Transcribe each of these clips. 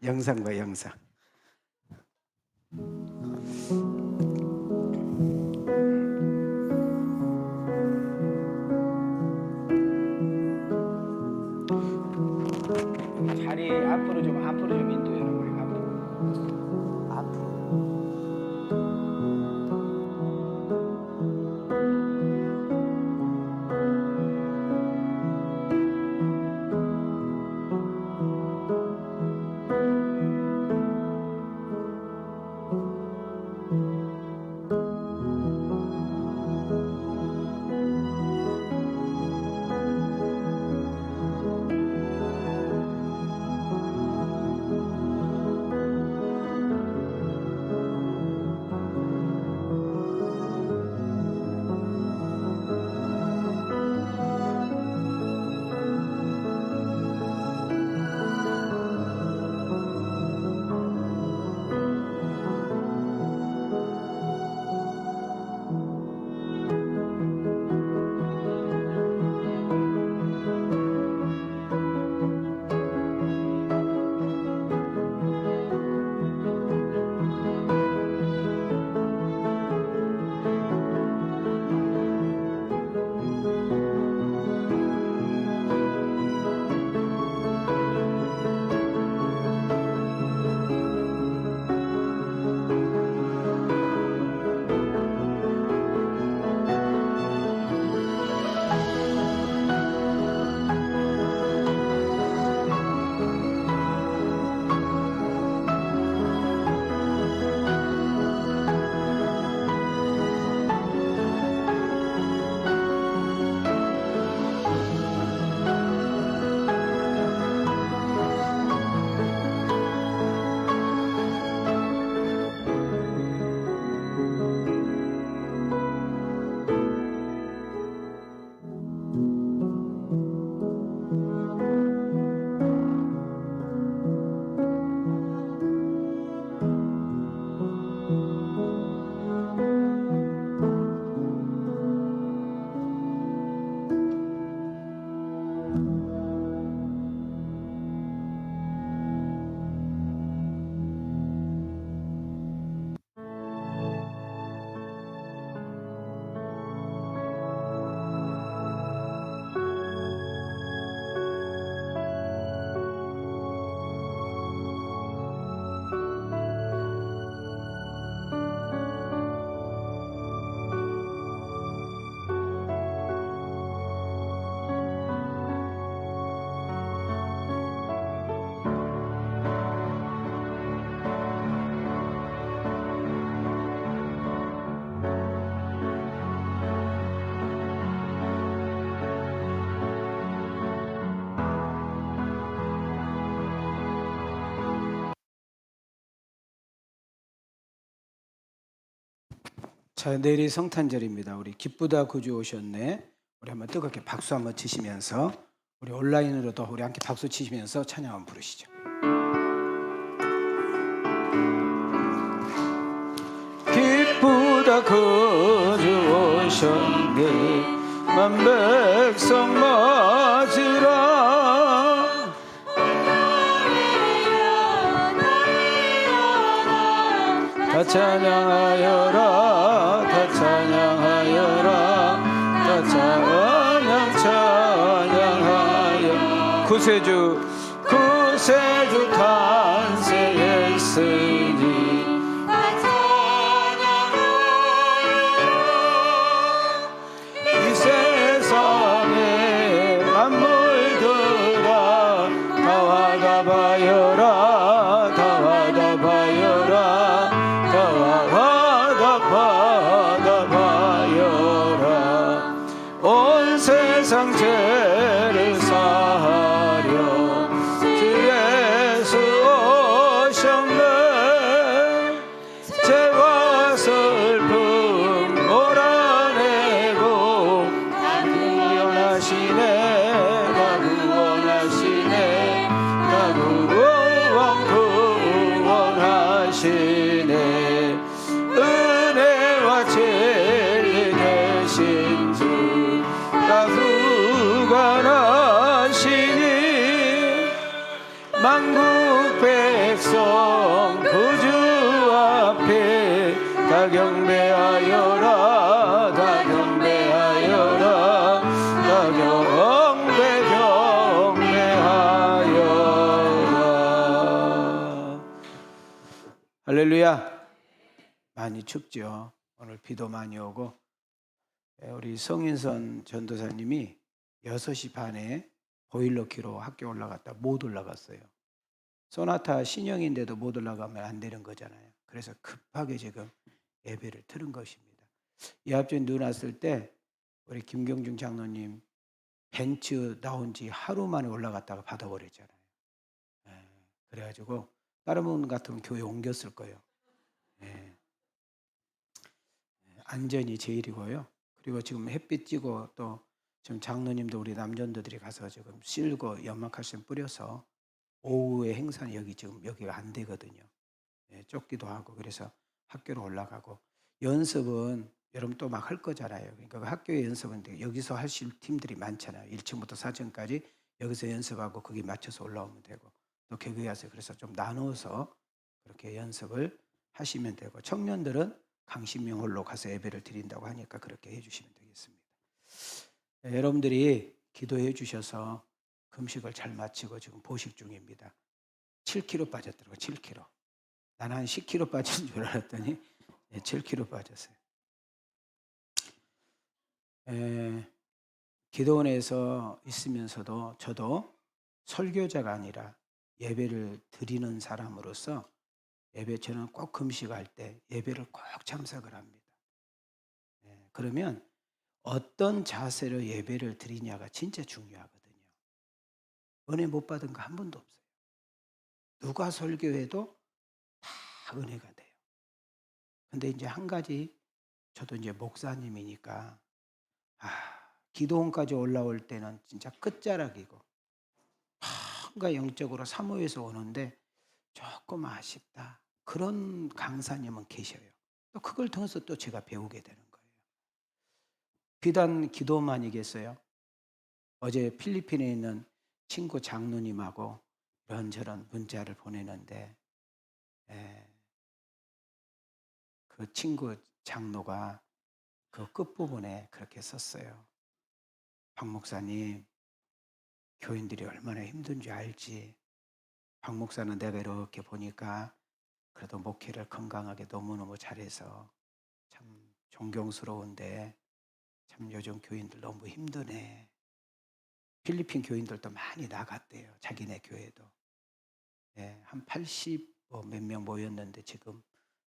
영상 봐, 영상. 자리 앞으로 좀 인도해라. 우리 앞으로. 자, 내일이 성탄절입니다. 우리 기쁘다 구주 오셨네. 우리 한번 뜨겁게 박수 한번 치시면서 우리 온라인으로도 우리 함께 박수 치시면서 찬양 한번 부르시죠. 기쁘다 구주 오셨네. 만 백성 맞으라. 다 찬양하여라. 다 찬양하여라. 다 찬양하여. 구세주 탄생했으니 다 찬양하여라. 이 세상에 만물들아 다 와다봐여라. 다 와다봐여라. 온 세상 죄를 사하려 주 예수 오셨네. 죄와 슬픔 몰아내고 다 구원하시네. 다 구원하시네. 다 구원하시네. 은혜와 진리 되신 주 다 주관하시니 만국 백성 그 주 앞에 다 경배하여라 다 경배하여라 다 경배하여라. 할렐루야. 많이 춥죠. 오늘 비도 많이 오고. 우리 성인선 전도사님이 6시 반에 보일러 키로 학교 올라갔다 못 올라갔어요. 소나타 신형인데도 못 올라가면 안 되는 거잖아요. 그래서 급하게 지금 예배를 틀은 것입니다. 이 앞전에 눈 왔을 때 우리 김경중 장로님 벤츠 나온 지 하루 만에 올라갔다가 받아버렸잖아요. 그래가지고 다른 분 같으면 교회 옮겼을 거예요. 안전이 제일이고요. 그리고 지금 햇빛 찌고 또 지금 장로님도 우리 남전도들이 가서 지금 실고 연막칼슘 뿌려서 오후에 행사는 여기가 안 되거든요. 쫓기도 하고 그래서 학교로 올라가고 연습은 여러분 또 막 할 거잖아요. 그러니까 그 학교의 연습은 여기서 하실 팀들이 많잖아요. 1층부터 4층까지 여기서 연습하고 거기 맞춰서 올라오면 되고 또 교회 가서 그래서 좀 나누어서 그렇게 연습을 하시면 되고 청년들은 강신명홀로 가서 예배를 드린다고 하니까 그렇게 해주시면 되겠습니다. 여러분들이 기도해 주셔서 금식을 잘 마치고 지금 보식 중입니다. 7kg 빠졌더라고요. 7kg. 나는 한 10kg 빠진 줄 알았더니 7kg 빠졌어요. 기도원에서 있으면서도 저도 설교자가 아니라 예배를 드리는 사람으로서 예배 저는 꼭 금식할 때 예배를 꼭 참석을 합니다. 그러면 어떤 자세로 예배를 드리냐가 진짜 중요하거든요. 은혜 못 받은 거 한 번도 없어요. 누가 설교해도 다 은혜가 돼요. 근데 이제 한 가지 저도 이제 목사님이니까 기도원까지 올라올 때는 진짜 끝자락이고 뭔가 영적으로 사모해서 오는데 조금 아쉽다. 그런 강사님은 계셔요. 또 그걸 통해서 또 제가 배우게 되는 거예요. 비단 기도만이겠어요? 어제 필리핀에 있는 친구 장로님하고 이런저런 문자를 보내는데 그 친구 장로가 그 끝부분에 그렇게 썼어요. 박 목사님, 교인들이 얼마나 힘든지 알지? 박 목사는 내가 이렇게 보니까 그래도 목회를 건강하게 너무너무 잘해서 참 존경스러운데 참 요즘 교인들 너무 힘드네. 필리핀 교인들도 많이 나갔대요. 자기네 교회도. 한 80 몇 명 모였는데 지금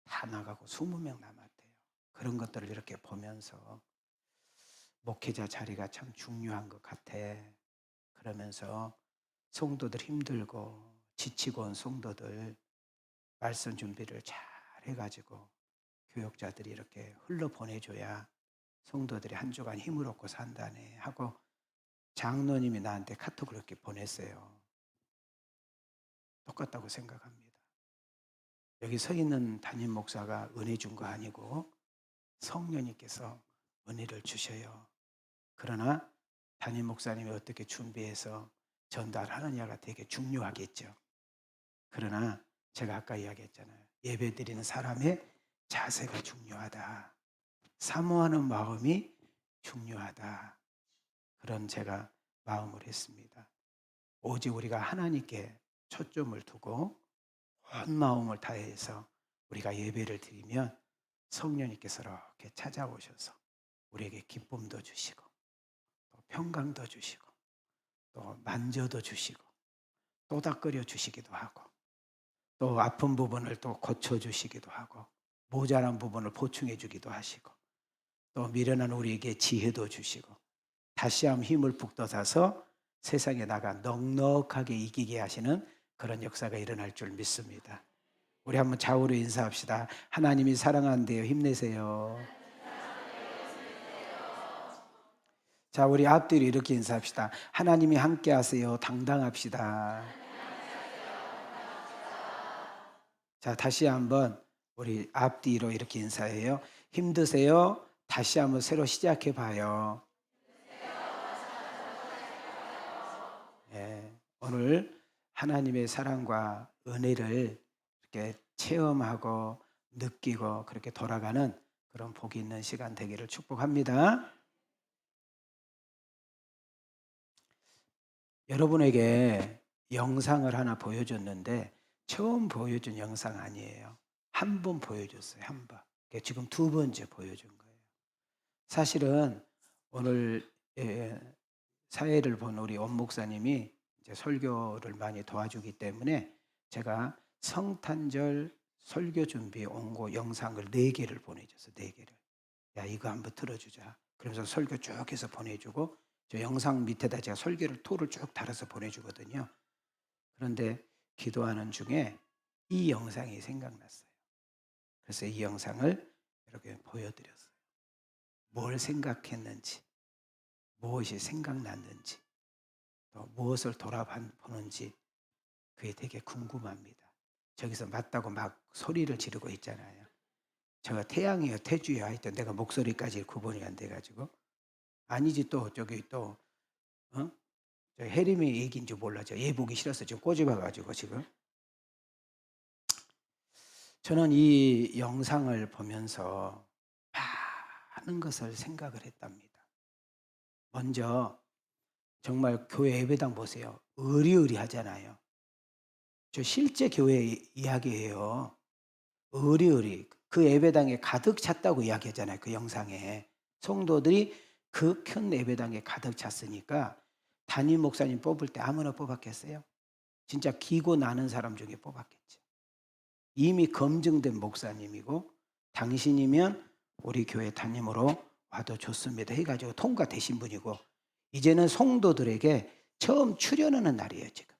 다 나가고 20명 남았대요. 그런 것들을 이렇게 보면서 목회자 자리가 참 중요한 것 같아. 그러면서 성도들 힘들고 지치고 온 성도들 말씀 준비를 잘 해가지고 교역자들이 이렇게 흘러보내줘야 성도들이 한 주간 힘을 얻고 산다네 하고 장로님이 나한테 카톡을 이렇게 보냈어요. 똑같다고 생각합니다. 여기 서 있는 담임 목사가 은혜 준 거 아니고 성령님께서 은혜를 주셔요. 그러나 담임 목사님이 어떻게 준비해서 전달하느냐가 되게 중요하겠죠. 그러나 제가 아까 이야기했잖아요. 예배 드리는 사람의 자세가 중요하다. 사모하는 마음이 중요하다. 그런 제가 마음을 했습니다. 오직 우리가 하나님께 초점을 두고 온 마음을 다해서 우리가 예배를 드리면 성령님께서 이렇게 찾아오셔서 우리에게 기쁨도 주시고 또 평강도 주시고 또 만져도 주시고 또닥거려 주시기도 하고 또 아픈 부분을 또 고쳐주시기도 하고 모자란 부분을 보충해 주기도 하시고 또 미련한 우리에게 지혜도 주시고 다시 한번 힘을 북돋아서 세상에 나가 넉넉하게 이기게 하시는 그런 역사가 일어날 줄 믿습니다. 우리 한번 좌우로 인사합시다. 하나님이 사랑하는데요. 힘내세요. 자, 우리 앞뒤로 이렇게 인사합시다. 하나님이 함께 하세요. 당당합시다. 자, 다시 한번 우리 앞뒤로 이렇게 인사해요. 힘드세요? 다시 한번 새로 시작해 봐요. 오늘 하나님의 사랑과 은혜를 이렇게 체험하고 느끼고 그렇게 돌아가는 그런 복이 있는 시간 되기를 축복합니다. 여러분에게 영상을 하나 보여줬는데 처음 보여준 영상 아니에요. 한 번 보여줬어요. 한 번. 지금 두 번째 보여준 거예요. 사실은 오늘 사회를 본 우리 원 목사님이 이제 설교를 많이 도와주기 때문에 제가 성탄절 설교 준비 온고 영상을 4개를 보내줬어. 4개를. 야, 이거 한번 들어주자. 그러면서 설교 쭉 해서 보내주고 저 영상 밑에다 제가 설교를 토를 쭉 달아서 보내주거든요. 그런데 기도하는 중에 이 영상이 생각났어요. 그래서 이 영상을 이렇게 보여드렸어요. 뭘 생각했는지, 무엇이 생각났는지, 또 무엇을 돌아보는지 그게 되게 궁금합니다. 저기서 맞다고 막 소리를 지르고 있잖아요. 제가 태양이요, 태주요 하여튼 내가 목소리까지 구분이 안 돼가지고 아니지 또 저기 또 저 혜림이 얘기인지 몰라죠. 얘 보기 싫어서 지금 꼬집어가지고 지금 저는 이 영상을 보면서 많은 것을 생각을 했답니다. 먼저 정말 교회 예배당 보세요. 으리으리하잖아요. 저 실제 교회 이야기예요. 으리으리. 그 예배당에 가득 찼다고 이야기하잖아요. 그 영상에. 성도들이 그 큰 예배당에 가득 찼으니까 담임 목사님 뽑을 때 아무나 뽑았겠어요? 진짜 기고 나는 사람 중에 뽑았겠죠. 이미 검증된 목사님이고 당신이면 우리 교회 담임으로 와도 좋습니다 해가지고 통과되신 분이고 이제는 성도들에게 처음 출연하는 날이에요 지금.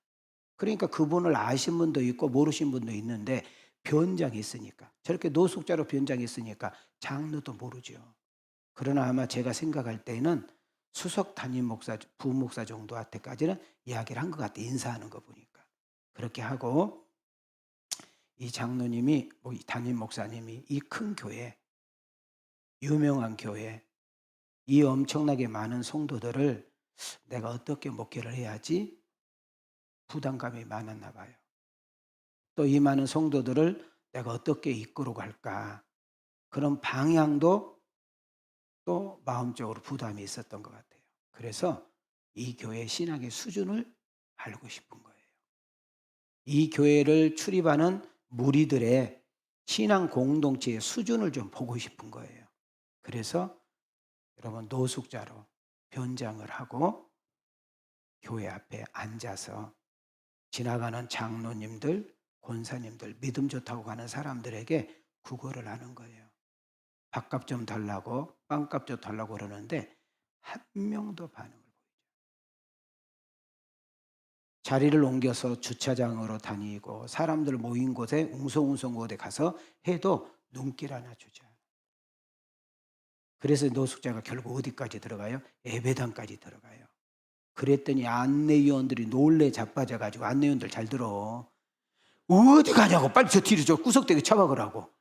그러니까 그분을 아신 분도 있고 모르신 분도 있는데 변장이 있으니까 저렇게 노숙자로 변장이 있으니까 장로도 모르죠. 그러나 아마 제가 생각할 때는 수석 담임 목사, 부목사 정도한테까지는 이야기를 한 것 같아요. 인사하는 거 보니까. 그렇게 하고 이 장로님이, 이 담임 목사님이 이 큰 교회, 유명한 교회, 이 엄청나게 많은 성도들을 내가 어떻게 목회를 해야지 부담감이 많았나 봐요. 또 이 많은 성도들을 내가 어떻게 이끌어 갈까 그런 방향도 또 마음적으로 부담이 있었던 것 같아요. 그래서 이 교회 신앙의 수준을 알고 싶은 거예요. 이 교회를 출입하는 무리들의 신앙 공동체의 수준을 좀 보고 싶은 거예요. 그래서 여러분 노숙자로 변장을 하고 교회 앞에 앉아서 지나가는 장로님들, 권사님들, 믿음 좋다고 가는 사람들에게 구걸을 하는 거예요. 밥값 좀 달라고, 빵값 좀 달라고 그러는데 한 명도 반응을 보이죠. 자리를 옮겨서 주차장으로 다니고 사람들 모인 곳에 웅성웅성 곳에 가서 해도 눈길 하나 주지 않아요. 그래서 노숙자가 결국 어디까지 들어가요? 예배당까지 들어가요. 그랬더니 안내위원들이 놀래 자빠져가지고 안내위원들 잘 들어. 어디 가냐고 빨리 저 뒤로 저 구석대기 처박으라고.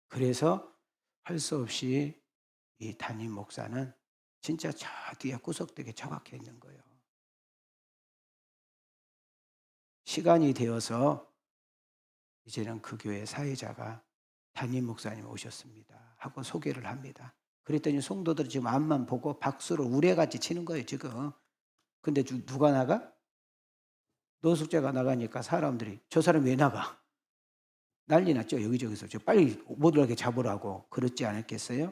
그래서 할 수 없이 이 담임 목사는 진짜 저 뒤에 구석대기에 처박혀 있는 거예요. 시간이 되어서 이제는 그 교회 사회자가 담임 목사님 오셨습니다 하고 소개를 합니다. 그랬더니 성도들이 지금 앞만 보고 박수를 우레같이 치는 거예요 지금. 근데 누가 나가? 노숙자가 나가니까 사람들이 저 사람 왜 나가? 난리 났죠 여기저기서. 저 빨리 못 오게 잡으라고. 그렇지 않았겠어요?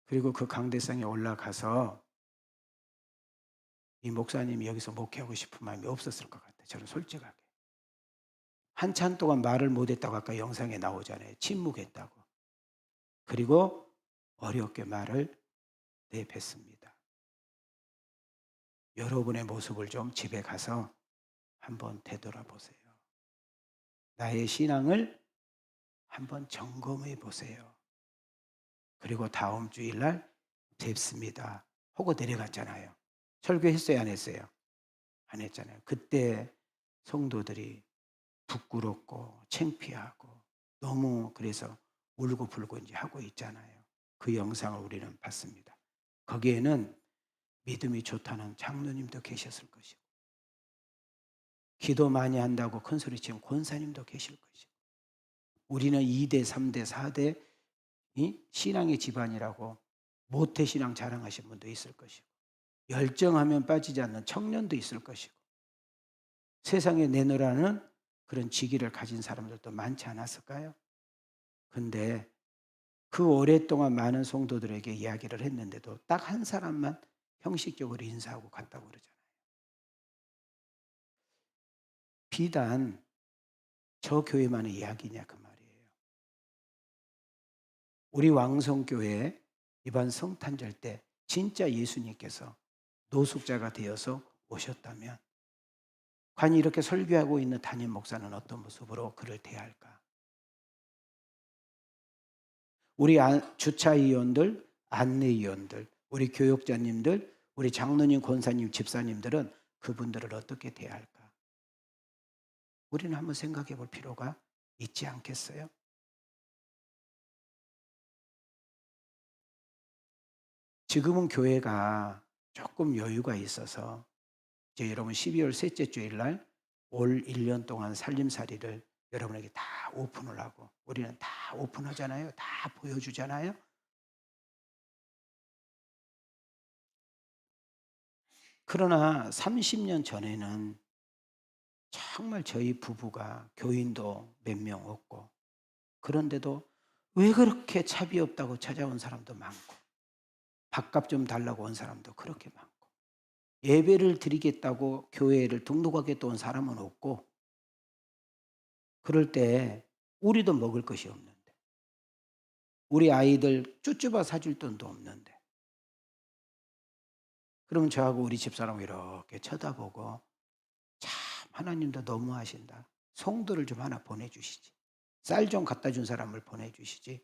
그리고 그 강대상에 올라가서 이 목사님이 여기서 목회하고 싶은 마음이 없었을 것 같아요. 저는 솔직하게. 한참 동안 말을 못했다고 아까 영상에 나오잖아요. 침묵했다고. 그리고 어렵게 말을 내뱉습니다. 여러분의 모습을 좀 집에 가서 한번 되돌아보세요. 나의 신앙을 한번 점검해 보세요. 그리고 다음 주일날 뵙습니다 하고 내려갔잖아요. 설교했어요 안 했어요? 안 했잖아요. 그때 성도들이 부끄럽고 창피하고 너무 그래서 울고불고 이제 하고 있잖아요. 그 영상을 우리는 봤습니다. 거기에는 믿음이 좋다는 장로님도 계셨을 것이고, 기도 많이 한다고 큰소리치는 권사님도 계실 것이고, 우리는 2대, 3대, 4대 신앙의 집안이라고 모태신앙 자랑하신 분도 있을 것이고, 열정하면 빠지지 않는 청년도 있을 것이고, 세상에 내놓으라는 그런 직위를 가진 사람들도 많지 않았을까요? 근데 그 오랫동안 많은 성도들에게 이야기를 했는데도 딱 한 사람만 형식적으로 인사하고 갔다고 그러잖아요. 비단 저 교회만의 이야기냐 그 말이에요. 우리 왕성교회 이번 성탄절 때 진짜 예수님께서 노숙자가 되어서 오셨다면 과연 이렇게 설교하고 있는 담임 목사는 어떤 모습으로 그를 대할까? 우리 주차위원들, 안내위원들, 우리 교육자님들, 우리 장로님, 권사님, 집사님들은 그분들을 어떻게 대할까? 우리는 한번 생각해 볼 필요가 있지 않겠어요? 지금은 교회가 조금 여유가 있어서 이제 여러분 12월 셋째 주일 날 올 1년 동안 살림살이를 여러분에게 다 오픈을 하고, 우리는 다 오픈하잖아요. 다 보여주잖아요. 그러나 30년 전에는 정말 저희 부부가 교인도 몇 명 없고, 그런데도 왜 그렇게 차비 없다고 찾아온 사람도 많고, 밥값 좀 달라고 온 사람도 그렇게 많고, 예배를 드리겠다고 교회를 등록하겠다 온 사람은 없고, 그럴 때 우리도 먹을 것이 없는데, 우리 아이들 쭈쭈바 사줄 돈도 없는데, 그러면 저하고 우리 집사람 이렇게 쳐다보고, 참 하나님도 너무하신다. 성도를 좀 하나 보내주시지. 쌀 좀 갖다 준 사람을 보내주시지.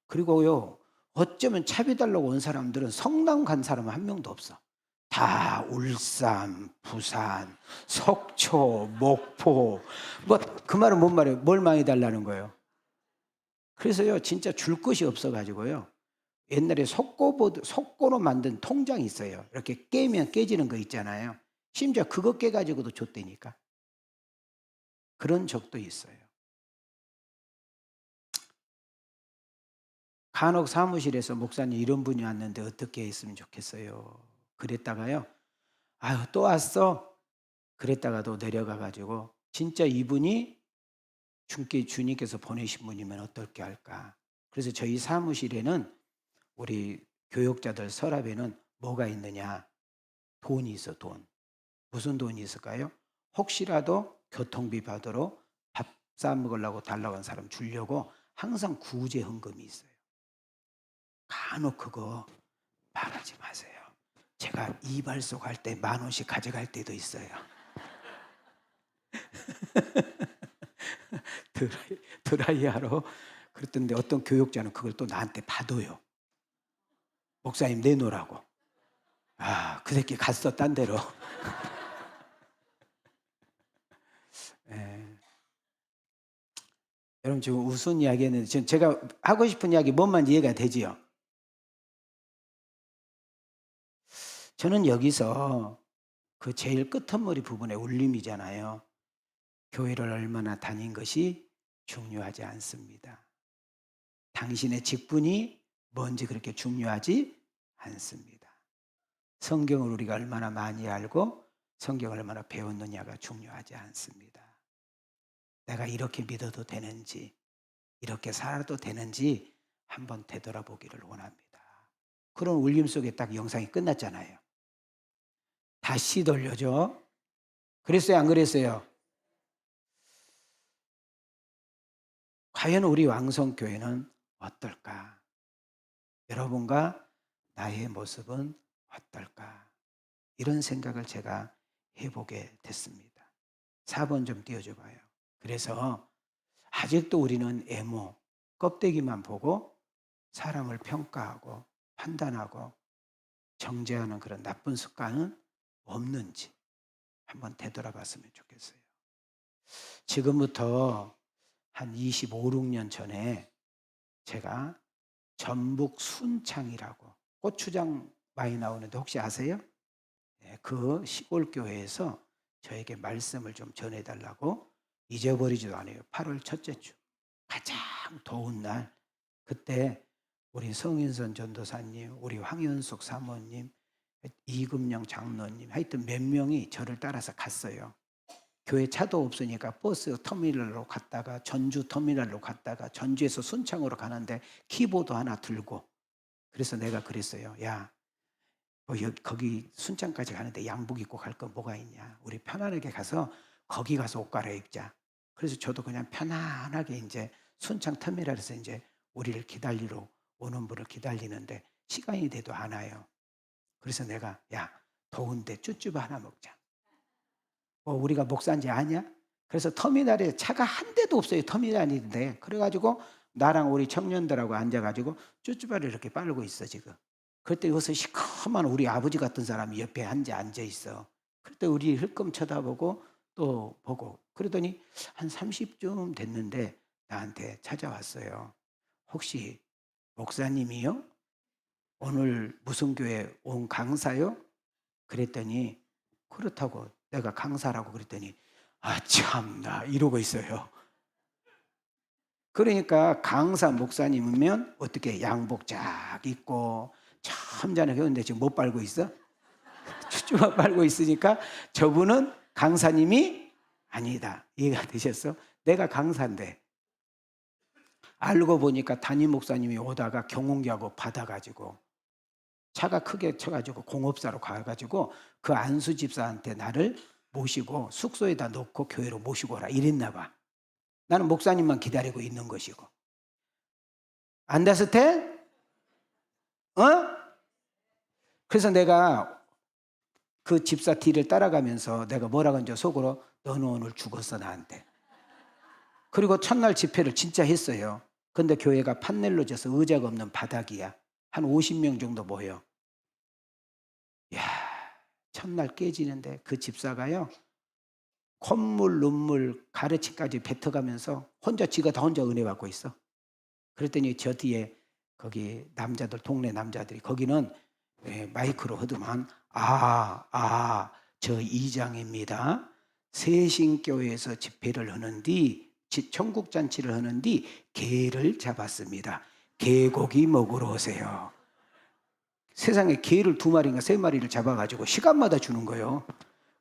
그리고요, 어쩌면 차비 달라고 온 사람들은 성남 간 사람은 한 명도 없어. 다 울산, 부산, 속초, 목포. 뭐 그 말은 뭔 말이에요? 뭘 많이 달라는 거예요? 그래서요, 진짜 줄 것이 없어가지고요. 옛날에 속고로 만든 통장이 있어요. 이렇게 깨면 깨지는 거 있잖아요. 심지어 그거 깨가지고도 줬다니까. 그런 적도 있어요. 간혹 사무실에서 목사님 이런 분이 왔는데 어떻게 했으면 좋겠어요. 그랬다가요. 아유, 또 왔어. 그랬다가도 내려가가지고 진짜 이분이 주님께서 보내신 분이면 어떨게 할까. 그래서 저희 사무실에는 우리 교역자들 서랍에는 뭐가 있느냐. 돈이 있어, 돈. 무슨 돈이 있을까요? 혹시라도 교통비 받으러 밥 싸 먹으려고 달라고 한 사람 주려고 항상 구제 헌금이 있어요. 간혹 그거 말하지 마세요. 제가 이발소 갈 때 10,000원씩 가져갈 때도 있어요. 드라이하러. 그랬던데 어떤 교육자는 그걸 또 나한테 받아요. 목사님 내놓으라고. 아, 그 새끼 갔어, 딴 데로. 예. 여러분 지금 무슨 이야기 했는데 지금 제가 하고 싶은 이야기 뭔만 이해가 되지요? 저는 여기서 그 제일 끄트머리 부분의 울림이잖아요. 교회를 얼마나 다닌 것이 중요하지 않습니다. 당신의 직분이 뭔지 그렇게 중요하지 않습니다. 성경을 우리가 얼마나 많이 알고 성경을 얼마나 배웠느냐가 중요하지 않습니다. 내가 이렇게 믿어도 되는지, 이렇게 살아도 되는지 한번 되돌아보기를 원합니다. 그런 울림 속에 딱 영상이 끝났잖아요. 다시 돌려줘. 그랬어요, 안 그랬어요? 과연 우리 왕성교회는 어떨까? 여러분과 나의 모습은 어떨까? 이런 생각을 제가 해보게 됐습니다. 4번 좀 띄워줘 봐요. 그래서 아직도 우리는 애모, 껍데기만 보고 사람을 평가하고 판단하고 정죄하는 그런 나쁜 습관은 없는지 한번 되돌아봤으면 좋겠어요. 지금부터 한 25, 6년 전에 제가 전북 순창이라고 고추장 많이 나오는데 혹시 아세요? 그 시골 교회에서 저에게 말씀을 좀 전해달라고 잊어버리지도 않아요. 8월 첫째 주 가장 더운 날 그때 우리 성인선 전도사님, 우리 황현숙 사모님, 이금영 장로님 하여튼 몇 명이 저를 따라서 갔어요. 교회 차도 없으니까 버스 터미널로 갔다가 전주 터미널로 갔다가 전주에서 순창으로 가는데 키보드 하나 들고 그래서 내가 그랬어요. 야, 거기 순창까지 가는데 양복 입고 갈 거 뭐가 있냐. 우리 편안하게 가서 거기 가서 옷 갈아입자. 그래서 저도 그냥 편안하게 이제 순창 터미널에서 이제 우리를 기다리러 오는 분을 기다리는데 시간이 돼도 안 와요. 그래서 내가 야, 더운데 쭈쭈바 하나 먹자. 우리가 목사인지 아냐? 그래서 터미널에 차가 한 대도 없어요. 터미널인데 그래가지고 나랑 우리 청년들하고 앉아가지고 쭈쭈바를 이렇게 빨고 있어 지금. 그때 여기서 시커먼 우리 아버지 같은 사람이 옆에 앉아 있어. 그때 우리 흘끔 쳐다보고 또 보고 그러더니 한 30쯤 됐는데 나한테 찾아왔어요. 혹시 목사님이요? 오늘 무슨 교회 온 강사요? 그랬더니 그렇다고 내가 강사라고 그랬더니 아 참나 이러고 있어요. 그러니까 강사 목사님이면 어떻게 양복 쫙 입고 참전에 했는데 지금 못 빨고 있어? 추추만 빨고 있으니까 저분은 강사님이 아니다. 이해가 되셨어? 내가 강사인데 알고 보니까 담임 목사님이 오다가 경운기하고 받아가지고 차가 크게 쳐가지고 공업사로 가가지고 그 안수 집사한테 나를 모시고 숙소에다 놓고 교회로 모시고 오라 이랬나 봐. 나는 목사님만 기다리고 있는 것이고. 안다스테? 어? 그래서 내가 그 집사 뒤를 따라가면서 내가 뭐라고 한지 속으로 너는 오늘 죽었어 나한테. 그리고 첫날 집회를 진짜 했어요. 근데 교회가 판넬로 져서 의자가 없는 바닥이야. 한 50명 정도 모여. 야, 첫날 깨지는데 그 집사가요. 콧물, 눈물, 가르치까지 뱉어가면서 지가 다 혼자 은혜 받고 있어. 그랬더니 저 뒤에 거기 남자들, 동네 남자들이 거기는 마이크로 하더만 저 이장입니다. 세신교회에서 집회를 하는디 천국잔치를 하는디 개를 잡았습니다. 개고기 먹으러 오세요. 세상에 개를 2마리인가 3마리를 잡아가지고 시간마다 주는 거예요.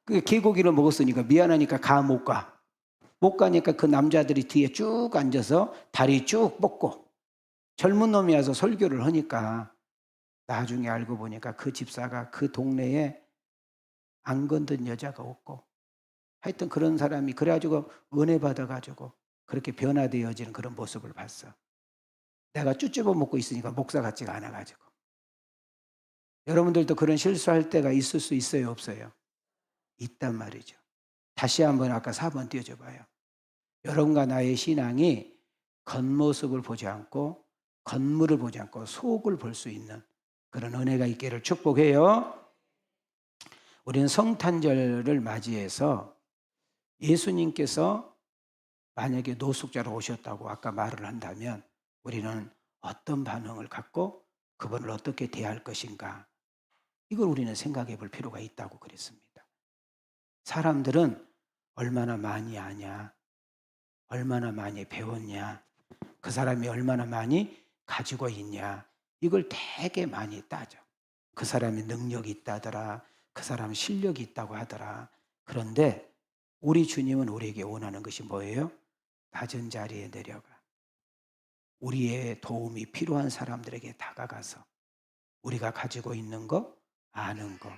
그 개고기를 먹었으니까 미안하니까 못 가. 못 가니까 그 남자들이 뒤에 쭉 앉아서 다리 쭉 뻗고 젊은 놈이 와서 설교를 하니까 나중에 알고 보니까 그 집사가 그 동네에 안 건든 여자가 없고 하여튼 그런 사람이 그래가지고 은혜 받아가지고 그렇게 변화되어지는 그런 모습을 봤어. 내가 쭈쭈버 먹고 있으니까 목사 같지가 않아가지고. 여러분들도 그런 실수할 때가 있을 수 있어요, 없어요? 있단 말이죠. 다시 한번 아까 4번 띄워줘 봐요. 여러분과 나의 신앙이 겉모습을 보지 않고 겉물을 보지 않고 속을 볼 수 있는 그런 은혜가 있기를 축복해요. 우리는 성탄절을 맞이해서 예수님께서 만약에 노숙자로 오셨다고 아까 말을 한다면 우리는 어떤 반응을 갖고 그분을 어떻게 대할 것인가 이걸 우리는 생각해 볼 필요가 있다고 그랬습니다. 사람들은 얼마나 많이 아냐, 얼마나 많이 배웠냐, 그 사람이 얼마나 많이 가지고 있냐 이걸 되게 많이 따져. 그 사람이 능력이 있다더라, 그 사람 실력이 있다고 하더라. 그런데 우리 주님은 우리에게 원하는 것이 뭐예요? 낮은 자리에 내려가 우리의 도움이 필요한 사람들에게 다가가서 우리가 가지고 있는 것, 아는 것,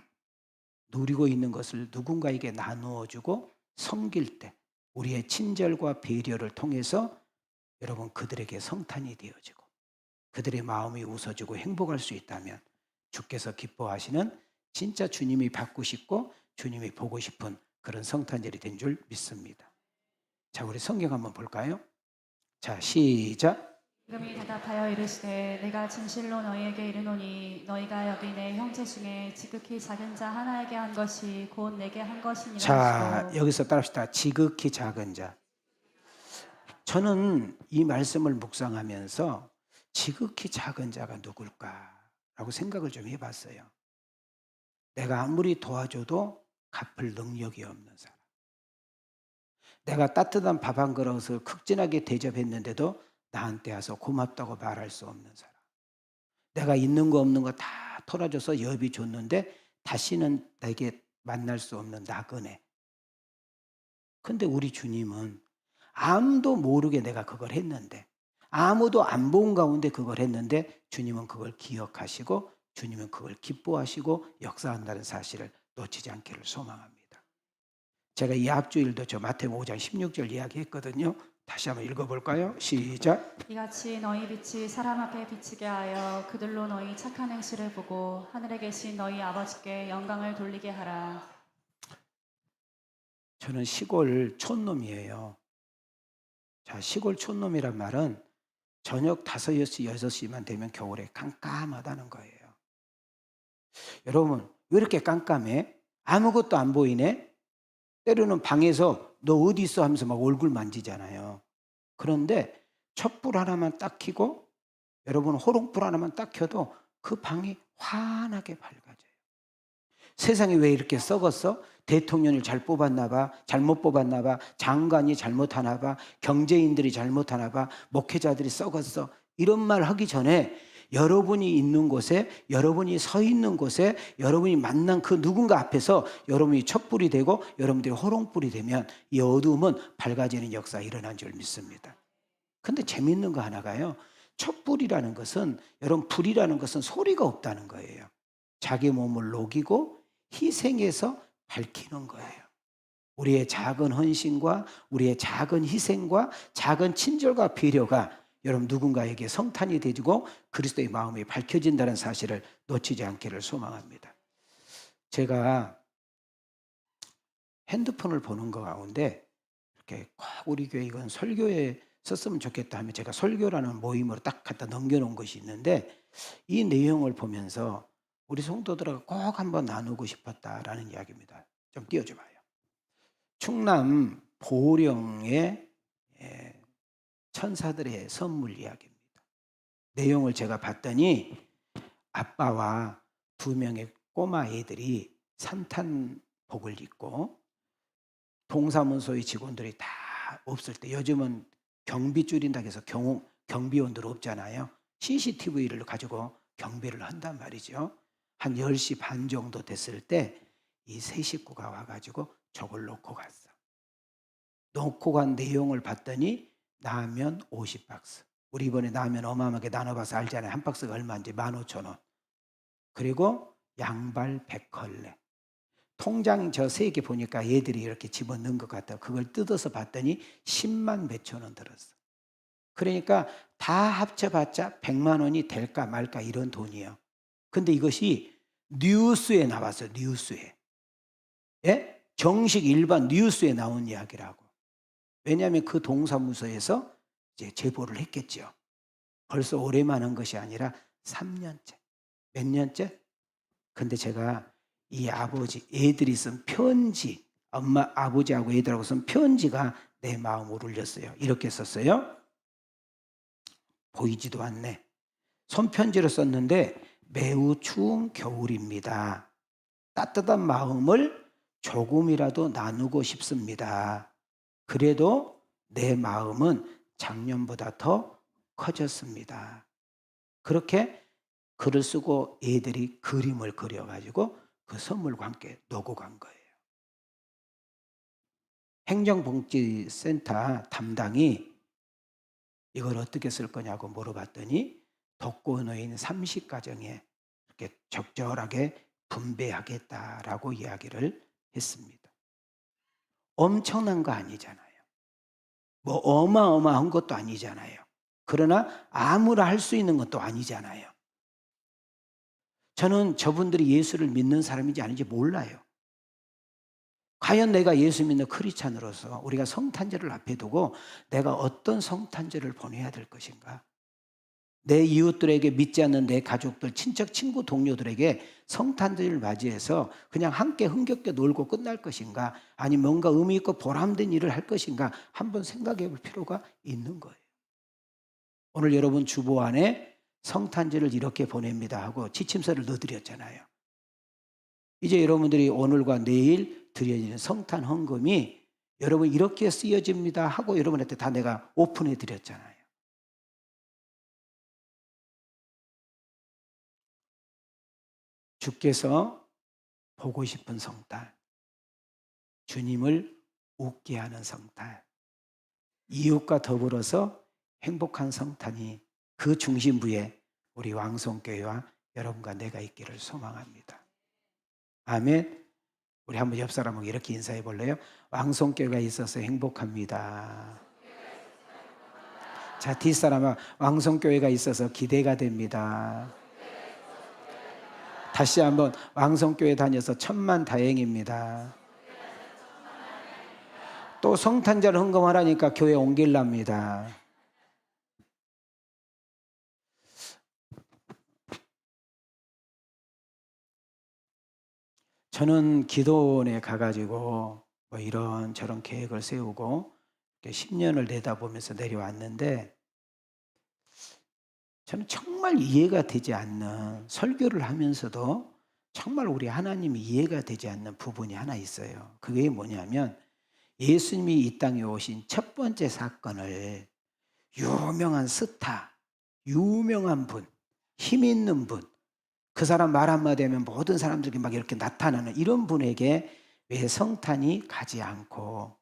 누리고 있는 것을 누군가에게 나누어주고 섬길 때 우리의 친절과 배려를 통해서 여러분 그들에게 성탄이 되어지고 그들의 마음이 웃어지고 행복할 수 있다면 주께서 기뻐하시는 진짜 주님이 받고 싶고 주님이 보고 싶은 그런 성탄절이 된 줄 믿습니다. 자, 우리 성경 한번 볼까요? 자, 시작. 임금이 대답하여 이르시되 내가 진실로 너희에게 이르노니 너희가 여기 내 형제 중에 지극히 작은 자 하나에게 한 것이 곧 내게 한 것이니라 자, 하시고. 여기서 따라합시다. 지극히 작은 자. 저는 이 말씀을 묵상하면서 지극히 작은 자가 누굴까라고 생각을 좀 해봤어요. 내가 아무리 도와줘도 갚을 능력이 없는 사람. 내가 따뜻한 밥 한 그릇을 극진하게 대접했는데도 나한테 와서 고맙다고 말할 수 없는 사람. 내가 있는 거 없는 거 다 털어줘서 여비 줬는데 다시는 내게 만날 수 없는 나그네. 근데 우리 주님은 아무도 모르게 내가 그걸 했는데, 아무도 안 본 가운데 그걸 했는데 주님은 그걸 기억하시고 주님은 그걸 기뻐하시고 역사한다는 사실을 놓치지 않기를 소망합니다. 제가 이 앞주일도 저 마태복음 5장 16절 이야기했거든요. 다시 한번 읽어볼까요? 시작. 이같이 너희 빛이 사람 앞에 비치게 하여 그들로 너희 착한 행실을 보고 하늘에 계신 너희 아버지께 영광을 돌리게 하라. 저는 시골 촌놈이에요. 자, 시골 촌놈이란 말은 저녁 5시, 6시만 되면 겨울에 깜깜하다는 거예요. 여러분, 왜 이렇게 깜깜해? 아무것도 안 보이네? 때로는 방에서 너 어디 있어 하면서 막 얼굴 만지잖아요. 그런데 촛불 하나만 딱 켜고 여러분 호롱불 하나만 딱 켜도 그 방이 환하게 밝아져요. 세상이 왜 이렇게 썩었어? 대통령을 잘 뽑았나 봐, 잘못 뽑았나 봐, 장관이 잘못하나 봐, 경제인들이 잘못하나 봐, 목회자들이 썩었어. 이런 말 하기 전에 여러분이 있는 곳에, 여러분이 서 있는 곳에, 여러분이 만난 그 누군가 앞에서 여러분이 촛불이 되고 여러분들이 호롱불이 되면 이 어두움은 밝아지는 역사가 일어난 줄 믿습니다. 근데 재밌는 거 하나가요. 촛불이라는 것은, 여러분 불이라는 것은 소리가 없다는 거예요. 자기 몸을 녹이고 희생해서 밝히는 거예요. 우리의 작은 헌신과 우리의 작은 희생과 작은 친절과 배려가 여러분 누군가에게 성탄이 되고 그리스도의 마음이 밝혀진다는 사실을 놓치지 않기를 소망합니다. 제가 핸드폰을 보는 거 가운데 이렇게 꼭 우리 교회 이건 설교에 썼으면 좋겠다 하면 제가 설교라는 모임으로 딱 갖다 넘겨놓은 것이 있는데 이 내용을 보면서 우리 성도들하고 꼭 한번 나누고 싶었다라는 이야기입니다. 좀 띄워줘 봐요. 충남 보령의 천사들의 선물 이야기입니다. 내용을 제가 봤더니 아빠와 2명의 꼬마 애들이 산탄복을 입고 동사무소의 직원들이 다 없을 때, 요즘은 경비 줄인다고 해서 경비원들 없잖아요. CCTV를 가지고 경비를 한단 말이죠. 한 10시 반 정도 됐을 때 이 세 식구가 와가지고 저걸 놓고 갔어. 놓고 간 내용을 봤더니 라면 50박스. 우리 이번에 라면 어마어마하게 나눠봐서 알잖아요. 한 박스가 얼마인지 15,000원. 그리고 양발 100컬레. 통장 저 세 개 보니까 얘들이 이렇게 집어넣은 것 같아요. 그걸 뜯어서 봤더니 10만 몇천 원 들었어. 그러니까 다 합쳐봤자 100만 원이 될까 말까 이런 돈이에요. 근데 이것이 뉴스에 나왔어요. 뉴스에. 예? 정식 일반 뉴스에 나온 이야기라고. 왜냐하면 그 동사무소에서 이제 제보를 했겠죠. 벌써 올해만 한 것이 아니라 3년째. 몇 년째? 근데 제가 이 아버지, 애들이 쓴 편지, 엄마, 아버지하고 애들하고 쓴 편지가 내 마음을 울렸어요. 이렇게 썼어요. 보이지도 않네. 손편지로 썼는데 매우 추운 겨울입니다. 따뜻한 마음을 조금이라도 나누고 싶습니다. 그래도 내 마음은 작년보다 더 커졌습니다. 그렇게 글을 쓰고 애들이 그림을 그려가지고 그 선물과 함께 놓고 간 거예요. 행정복지센터 담당이 이걸 어떻게 쓸 거냐고 물어봤더니 독거노인 30가정에 이렇게 적절하게 분배하겠다라고 이야기를 했습니다. 엄청난 거 아니잖아요. 뭐 어마어마한 것도 아니잖아요. 그러나 아무나 할 수 있는 것도 아니잖아요. 저는 저분들이 예수를 믿는 사람인지 아닌지 몰라요. 과연 내가 예수 믿는 크리스찬으로서 우리가 성탄절을 앞에 두고 내가 어떤 성탄절을 보내야 될 것인가? 내 이웃들에게, 믿지 않는 내 가족들, 친척, 친구, 동료들에게 성탄절을 맞이해서 그냥 함께 흥겹게 놀고 끝날 것인가? 아니면 뭔가 의미 있고 보람된 일을 할 것인가? 한번 생각해 볼 필요가 있는 거예요. 오늘 여러분 주보 안에 성탄절을 이렇게 보냅니다 하고 지침서를 넣어드렸잖아요. 이제 여러분들이 오늘과 내일 드려지는 성탄 헌금이 여러분 이렇게 쓰여집니다 하고 여러분한테 다 내가 오픈해 드렸잖아요. 주께서 보고 싶은 성탄, 주님을 웃게 하는 성탄, 이웃과 더불어서 행복한 성탄이 그 중심부에 우리 왕성교회와 여러분과 내가 있기를 소망합니다. 아멘. 우리 한번 옆 사람하고 이렇게 인사해 볼래요? 왕성교회가 있어서 행복합니다. 자, 뒷사람아, 왕성교회가 있어서 기대가 됩니다. 다시 한번, 왕성교회 다녀서 천만다행입니다. 또 성탄절 헌금하라니까 교회 옮길랍니다. 저는 기도원에 가가지고 뭐 이런 저런 계획을 세우고 10년을 내다보면서 내려왔는데, 저는 정말 이해가 되지 않는, 설교를 하면서도 정말 우리 하나님이 이해가 되지 않는 부분이 하나 있어요. 그게 뭐냐면, 예수님이 이 땅에 오신 첫 번째 사건을 유명한 스타, 유명한 분, 힘 있는 분, 그 사람 말 한마디 하면 모든 사람들이 막 이렇게 나타나는 이런 분에게 왜 성탄이 가지 않고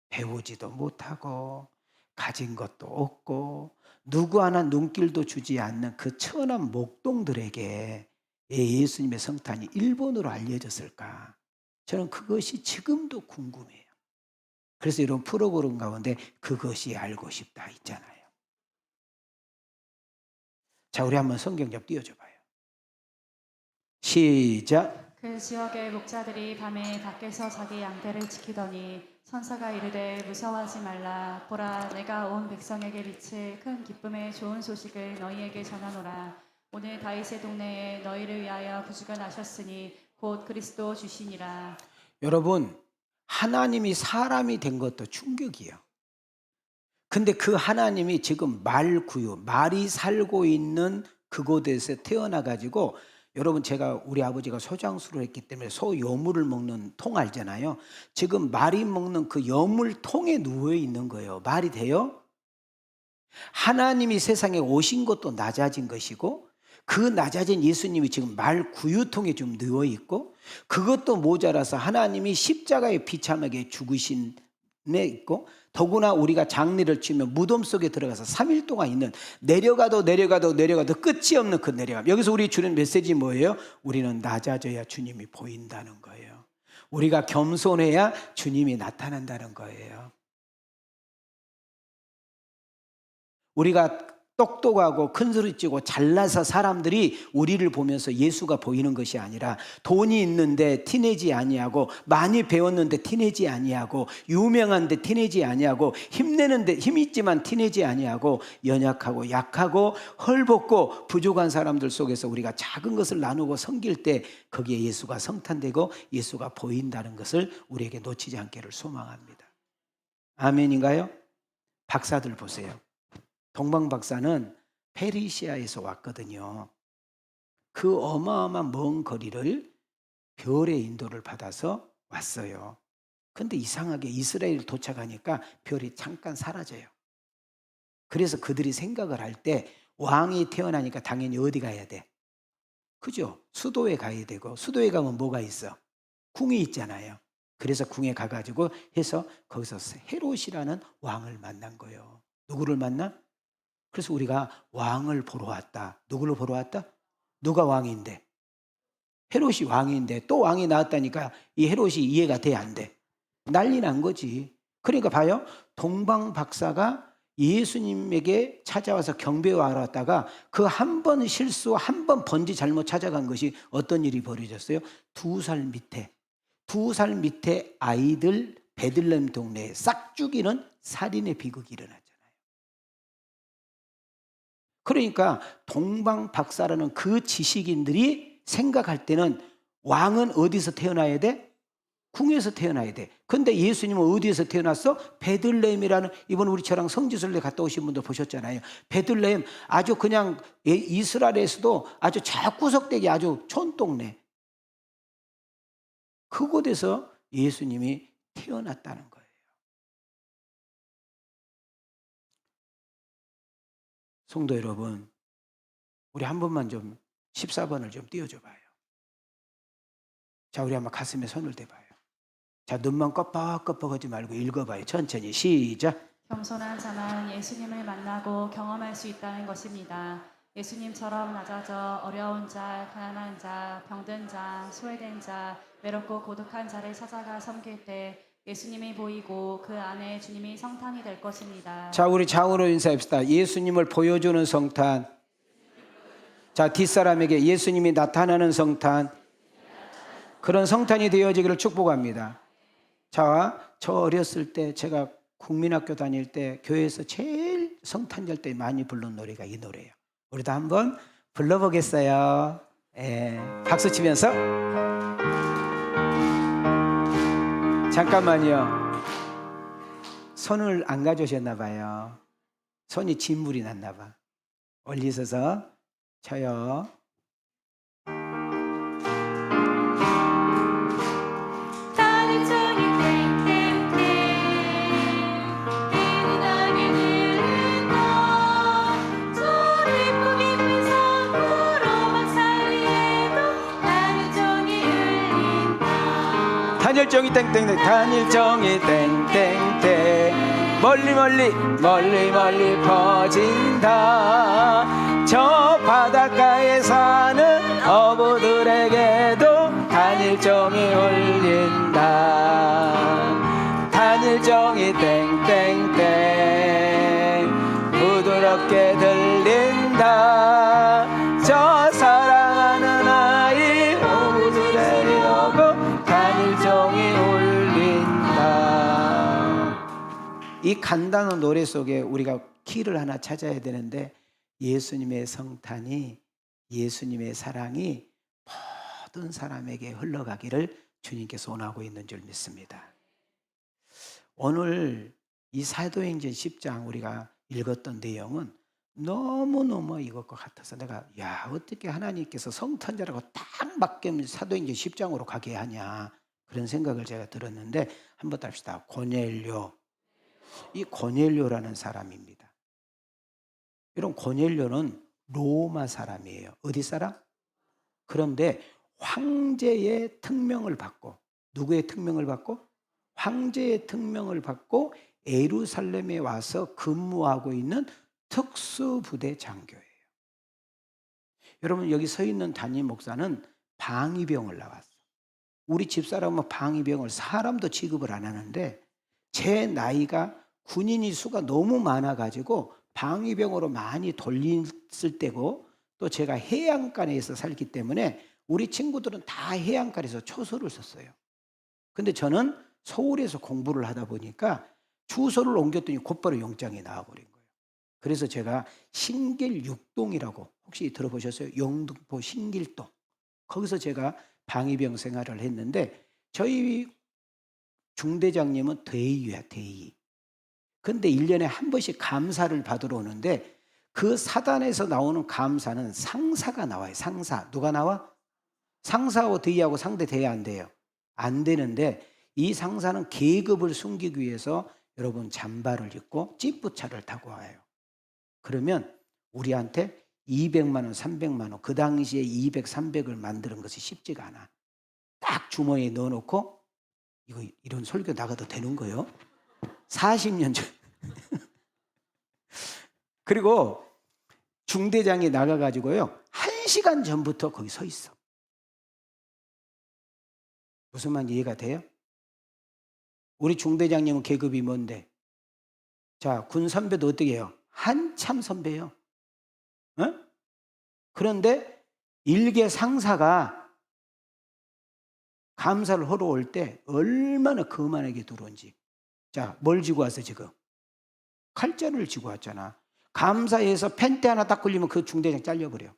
배우지도 못하고 가진 것도 없고 누구 하나 눈길도 주지 않는 그 천한 목동들에게 왜 예수님의 성탄이 일본어로 알려졌을까? 저는 그것이 지금도 궁금해요. 그래서 이런 프로그램 가운데 그것이 알고 싶다 있잖아요. 자, 우리 한번 성경 좀 띄워줘봐요. 시작. 그 지역의 목자들이 밤에 밖에서 자기 양떼를 지키더니 천사가 이르되 무서워하지 말라. 보라, 내가 온 백성에게 비칠 큰 기쁨의 좋은 소식을 너희에게 전하노라. 오늘 다윗의 동네에 너희를 위하여 구주가 나셨으니 곧 그리스도 주시니라. 여러분, 하나님이 사람이 된 것도 충격이에요. 근데 그 하나님이 지금 말구유, 말이 살고 있는 그곳에서 태어나가지고, 여러분 제가 우리 아버지가 소장수를 했기 때문에 소 여물을 먹는 통 알잖아요. 지금 말이 먹는 그 여물통에 누워 있는 거예요. 말이 돼요? 하나님이 세상에 오신 것도 낮아진 것이고, 그 낮아진 예수님이 지금 말 구유통에 좀 누워 있고, 그것도 모자라서 하나님이 십자가에 비참하게 죽으신 내 있고, 더구나 우리가 장례를 치면 무덤 속에 들어가서 3일 동안 있는, 내려가도 끝이 없는 그 내려감. 여기서 우리 주는 메시지 뭐예요? 우리는 낮아져야 주님이 보인다는 거예요. 우리가 겸손해야 주님이 나타난다는 거예요. 우리가 똑똑하고 큰소리치고 잘나서 사람들이 우리를 보면서 예수가 보이는 것이 아니라, 돈이 있는데 티내지 아니하고, 많이 배웠는데 티내지 아니하고, 유명한데 티내지 아니하고, 힘내는데 힘있지만 티내지 아니하고, 연약하고 약하고 헐벗고 부족한 사람들 속에서 우리가 작은 것을 나누고 섬길 때 거기에 예수가 성탄되고 예수가 보인다는 것을 우리에게 놓치지 않기를 소망합니다. 아멘인가요? 박사들 보세요. 동방 박사는 페르시아에서 왔거든요. 그 어마어마한 먼 거리를 별의 인도를 받아서 왔어요. 근데 이상하게 이스라엘 도착하니까 별이 잠깐 사라져요. 그래서 그들이 생각을 할 때, 왕이 태어나니까 당연히 어디 가야 돼? 그죠? 수도에 가야 되고, 수도에 가면 뭐가 있어? 궁이 있잖아요. 그래서 궁에 가가지고 해서 거기서 헤롯이라는 왕을 만난 거예요. 누구를 만나? 그래서 우리가 왕을 보러 왔다. 누구를 보러 왔다? 누가 왕인데? 헤롯이 왕인데 또 왕이 나왔다니까 이 헤롯이 이해가 돼, 안 돼? 난리 난 거지. 그러니까 봐요. 동방 박사가 예수님에게 찾아와서 경배하러 왔다가 그 한 번 실수, 한 번 번지 잘못 찾아간 것이 어떤 일이 벌어졌어요? 2살 밑에 아이들 베들레헴 동네에 싹 죽이는 살인의 비극이 일어났잖아요. 그러니까 동방 박사라는 그 지식인들이 생각할 때는 왕은 어디서 태어나야 돼? 궁에서 태어나야 돼. 근데 예수님은 어디에서 태어났어? 베들레헴이라는, 이번 우리 저랑 성지순례 갔다 오신 분들 보셨잖아요. 베들레헴, 아주 그냥 이스라엘에서도 아주 저 구석대기 아주 촌동네. 그곳에서 예수님이 태어났다는 거예요. 성도 여러분, 우리 한 번만 좀 14번을 좀 띄워줘 봐요. 자, 우리 한번 가슴에 손을 대봐요. 자, 눈만 껌뻑껌뻑하지 말고 읽어봐요. 천천히 시작. 겸손한 자만 예수님을 만나고 경험할 수 있다는 것입니다. 예수님처럼 낮아져 어려운 자, 가난한 자, 병든 자, 소외된 자, 외롭고 고독한 자를 찾아가 섬길 때 예수님이 보이고 그 안에 주님이 성탄이 될 것입니다. 자, 우리 좌우로 인사합시다. 예수님을 보여주는 성탄. 자, 뒷사람에게 예수님이 나타나는 성탄. 그런 성탄이 되어지기를 축복합니다. 자, 저 어렸을 때 제가 국민학교 다닐 때 교회에서 제일 성탄절 때 많이 부른 노래가 이 노래예요. 우리도 한번 불러보겠어요. 박수 치면서. 잠깐만요. 손을 안 가져오셨나 봐요. 손이 진물이 났나 봐. 올리셔서 쳐요. 단일종이 땡땡땡 단일종이 땡땡땡 멀리 멀리 멀리 멀리 퍼진다. 저 바닷가에 사는 어부들에게도 단일종이 울린다. 단일종이 땡땡땡 부드럽게 들린다. 저 사랑하는 아이 어부들에게 오고 단일종이 울린다. 이 간단한 노래 속에 우리가 키를 하나 찾아야 되는데 예수님의 성탄이, 예수님의 사랑이 모든 사람에게 흘러가기를 주님께서 원하고 있는 줄 믿습니다. 오늘 이 사도행전 10장 우리가 읽었던 내용은 너무너무 이것과 같아서 내가 어떻게 하나님께서 성탄절하고 딱 맞게 사도행전 10장으로 가게 하냐 그런 생각을 제가 들었는데 한번 합시다. 고넬료. 이 고넬료라는 사람입니다. 이런 고넬료는 로마 사람이에요. 어디 사람? 그런데 황제의 특명을 받고, 누구의 특명을 받고? 황제의 특명을 받고 예루살렘에 와서 근무하고 있는 특수부대 장교예요. 여러분, 여기 서 있는 담임 목사는 방위병을 나왔어. 우리 집사람은 방위병을 사람도 취급을 안 하는데 제 나이가 군인이 수가 너무 많아가지고 방위병으로 많이 돌렸을 때고, 또 제가 해안가에서 살기 때문에 우리 친구들은 다 해안가에서 초소를 썼어요. 근데 저는 서울에서 공부를 하다 보니까 주소를 옮겼더니 곧바로 영장이 나와버린 거예요. 그래서 제가 신길 6동이라고 혹시 들어보셨어요? 영등포 신길동. 거기서 제가 방위병 생활을 했는데 저희 중대장님은 대위야, 대위. 근데 1년에 한 번씩 감사를 받으러 오는데 그 사단에서 나오는 감사는 상사가 나와요. 상사. 누가 나와? 상사하고 대위하고 상대돼야 안 돼요. 안 되는데 이 상사는 계급을 숨기기 위해서 여러분 잠바를 입고 찌푸차를 타고 와요. 그러면 우리한테 200만 원, 300만 원, 그 당시에 200, 300을 만드는 것이 쉽지가 않아. 딱 주머니에 넣어놓고 이거 이런 설교 나가도 되는 거예요? 40년 전. 그리고 중대장이 나가가지고요 1시간 전부터 거기 서 있어. 무슨 말인지 이해가 돼요? 우리 중대장님은 계급이 뭔데? 자, 군 선배도 어떻게 해요? 한참 선배요. 어? 그런데 일개 상사가 감사를 하러 올 때 얼마나 거만하게 들어온지. 자, 뭘 지고 왔어 지금? 칼자루를 지고 왔잖아. 감사해서 펜대 하나 딱 걸리면 그 중대장 잘려버려.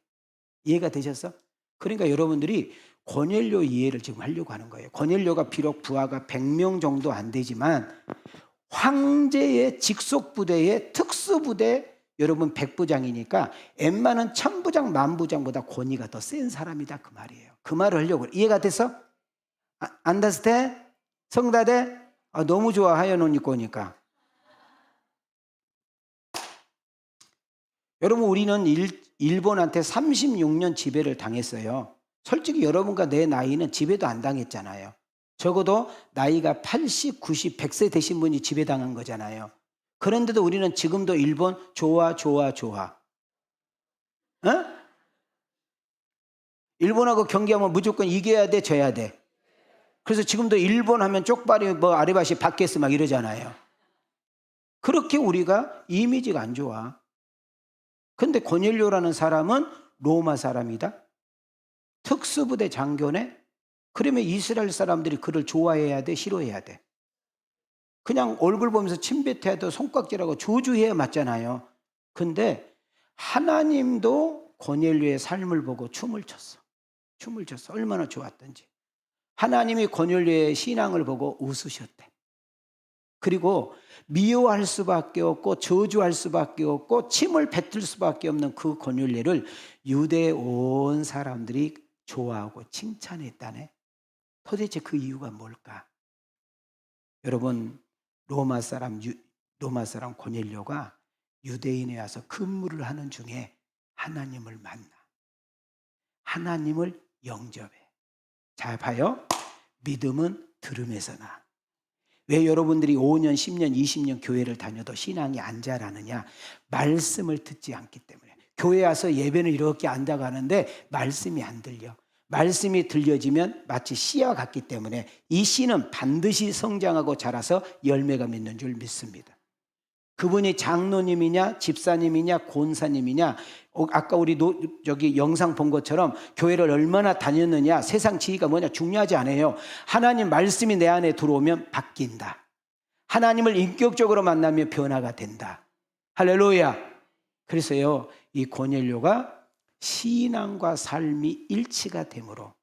이해가 되셨어? 그러니까 여러분들이 고넬료 이해를 지금 하려고 하는 거예요. 고넬료가 비록 부하가 100명 정도 안 되지만 황제의 직속부대의 특수부대 여러분 100부장이니까 웬만한 1000부장, 10,000부장보다 권위가 더 센 사람이다 그 말이에요. 그 말을 하려고. 이해가 됐어? 안다스테? 성다대? 너무 좋아. 하얀 옷 입고 오니까. 여러분, 우리는 일본한테 36년 지배를 당했어요. 솔직히 여러분과 내 나이는 지배도 안 당했잖아요. 적어도 나이가 80, 90, 100세 되신 분이 지배당한 거잖아요. 그런데도 우리는 지금도 일본 좋아. 일본하고 경기하면 무조건 이겨야 돼, 져야 돼. 그래서 지금도 일본 하면 쪽발이 아리바시 바뀌었어 막 이러잖아요. 그렇게 우리가 이미지가 안 좋아. 근데 고넬료라는 사람은 로마 사람이다. 특수부대 장교네. 그러면 이스라엘 사람들이 그를 좋아해야 돼, 싫어해야 돼? 그냥 얼굴 보면서 침뱉어도 손깍질하고 조주해야 맞잖아요. 근데 하나님도 고넬료의 삶을 보고 춤을 췄어. 얼마나 좋았던지. 하나님이 고넬료의 신앙을 보고 웃으셨대. 그리고 미워할 수밖에 없고 저주할 수밖에 없고 침을 뱉을 수밖에 없는 그 고넬료를 유대 온 사람들이 좋아하고 칭찬했다네. 도대체 그 이유가 뭘까? 여러분, 로마 사람 고넬료가 유대인에 와서 근무를 하는 중에 하나님을 만나. 하나님을 영접해. 자, 봐요. 믿음은 들음에서 나. 왜 여러분들이 5년, 10년, 20년 교회를 다녀도 신앙이 안 자라느냐? 말씀을 듣지 않기 때문에. 교회 와서 예배는 이렇게 앉아가는데 말씀이 안 들려. 말씀이 들려지면 마치 씨와 같기 때문에 이 씨는 반드시 성장하고 자라서 열매가 맺는 줄 믿습니다. 그분이 장로님이냐 집사님이냐 권사님이냐, 아까 우리 저기 영상 본 것처럼 교회를 얼마나 다녔느냐, 세상 지위가 뭐냐 중요하지 않아요. 하나님 말씀이 내 안에 들어오면 바뀐다. 하나님을 인격적으로 만나면 변화가 된다. 할렐루야. 그래서요, 이 고넬료가 신앙과 삶이 일치가 되므로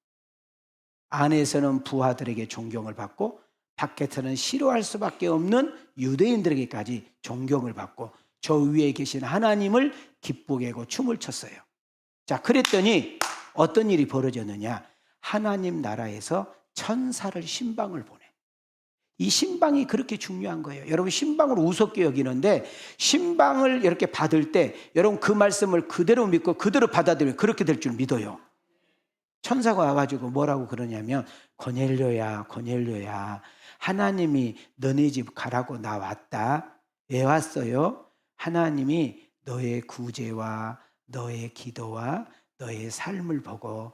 안에서는 부하들에게 존경을 받고 밖에서는 싫어할 수밖에 없는 유대인들에게까지 존경을 받고 저 위에 계신 하나님을 기쁘게 하고 춤을 췄어요. 자, 그랬더니 어떤 일이 벌어졌느냐? 하나님 나라에서 천사를 신방을 보내. 이 신방이 그렇게 중요한 거예요. 여러분, 신방을 우습게 여기는데 신방을 이렇게 받을 때 여러분 그 말씀을 그대로 믿고 그대로 받아들이면 그렇게 될 줄 믿어요. 천사가 와가지고 뭐라고 그러냐면, 고넬료야 하나님이 너네 집 가라고 나 왔다. 왜 왔어요? 하나님이 너의 구제와 너의 기도와 너의 삶을 보고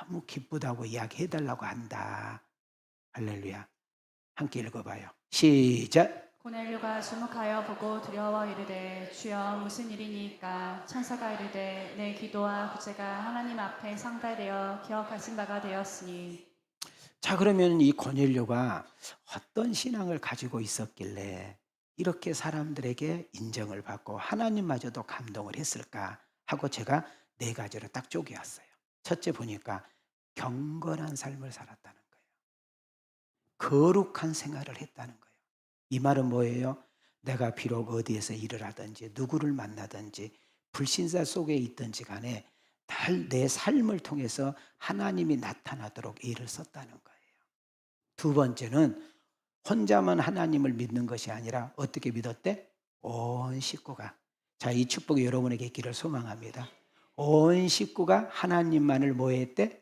너무 기쁘다고 이야기해달라고 한다. 할렐루야. 함께 읽어봐요. 시작. 고넬료가 주목하여 보고 두려워 이르되 주여 무슨 일이니까? 천사가 이르되 내 기도와 구제가 하나님 앞에 상달되어 기억하신 바가 되었으니. 자, 그러면 이 고넬료가 어떤 신앙을 가지고 있었길래 이렇게 사람들에게 인정을 받고 하나님마저도 감동을 했을까 하고 제가 4가지로 딱 쪼개왔어요. 첫째 보니까 경건한 삶을 살았다는 거예요. 거룩한 생활을 했다는 거예요. 이 말은 뭐예요? 내가 비록 어디에서 일을 하든지 누구를 만나든지 불신자 속에 있든지 간에 내 삶을 통해서 하나님이 나타나도록 애를 썼다는 거예요. 두 번째는 혼자만 하나님을 믿는 것이 아니라 어떻게 믿었대? 온 식구가. 자, 이 축복이 여러분에게 있기를 소망합니다. 온 식구가 하나님만을 뭐 했대?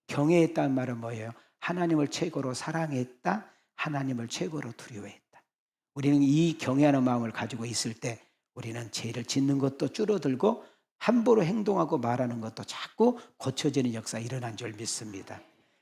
경외했다는 말은 뭐예요? 하나님을 최고로 사랑했다, 하나님을 최고로 두려워했다. 우리는 이 경외하는 마음을 가지고 있을 때 우리는 죄를 짓는 것도 줄어들고 함부로 행동하고 말하는 것도 자꾸 고쳐지는 역사 일어난 줄 믿습니다.